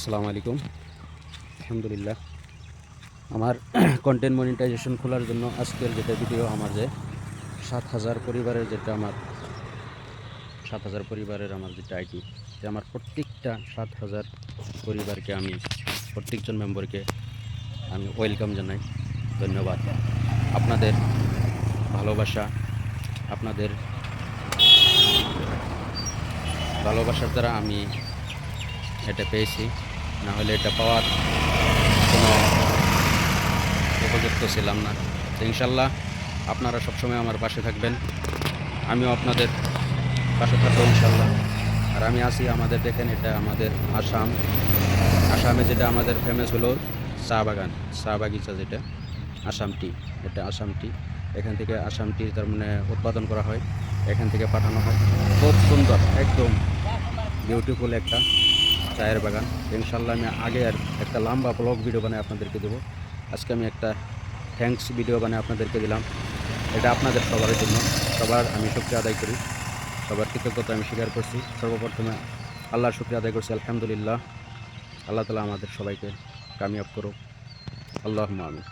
আসসালামু আলাইকুম। আলহামদুলিল্লাহ, আমার কন্টেন্ট মনিটাইজেশন খোলার জন্য আজকের যেটা ভিডিও, আমার যে 7,000 পরিবারের যেটা আমার 7,000 পরিবারের আমার যেটা আইডি, যে আমার প্রত্যেকটা 7,000 পরিবারকে আমি প্রত্যেকজন মেম্বারকে আমি ওয়েলকাম জানাই। ধন্যবাদ। আপনাদের ভালোবাসা, আপনাদের ভালোবাসার দ্বারা আমি এটা পেয়েছি, না হলে এটা পাওয়ার কোনো উপযুক্ত ছিলাম না। তো ইনশাল্লাহ আপনারা সবসময় আমার পাশে থাকবেন, আমিও আপনাদের পাশে থাকবো ইনশাল্লাহ। আর আমি আছি, আমাদের দেখেন এটা আমাদের আসামে যেটা আমাদের ফেমাস হলো চা বাগান, চা বাগিচা, যেটা আসাম টি, এটা আসাম টি। এখান থেকে আসাম টি তার মানে উৎপাদন করা হয়, এখান থেকে পাঠানো হয়। খুব সুন্দর, একদম বিউটিফুল একটা চায়ের বাগান। ইনশাল্লাহ আমি আগে আর একটা লম্বা ব্লগ ভিডিও বানায় আপনাদেরকে দেবো। আজকে আমি একটা থ্যাঙ্কস ভিডিও বানিয়ে আপনাদেরকে দিলাম। এটা আপনাদের সবার জন্য, সবার আমি শুকরিয়া আদায় করি, সবার কৃতজ্ঞতা আমি স্বীকার করছি। সর্বপ্রথমে আল্লাহর শুকরিয়া আদায় করছি, আলহামদুলিল্লাহ। আল্লাহ তাআলা আমাদের সবাইকে কামিয়াব করুক, আল্লাহুম্মা আমিন।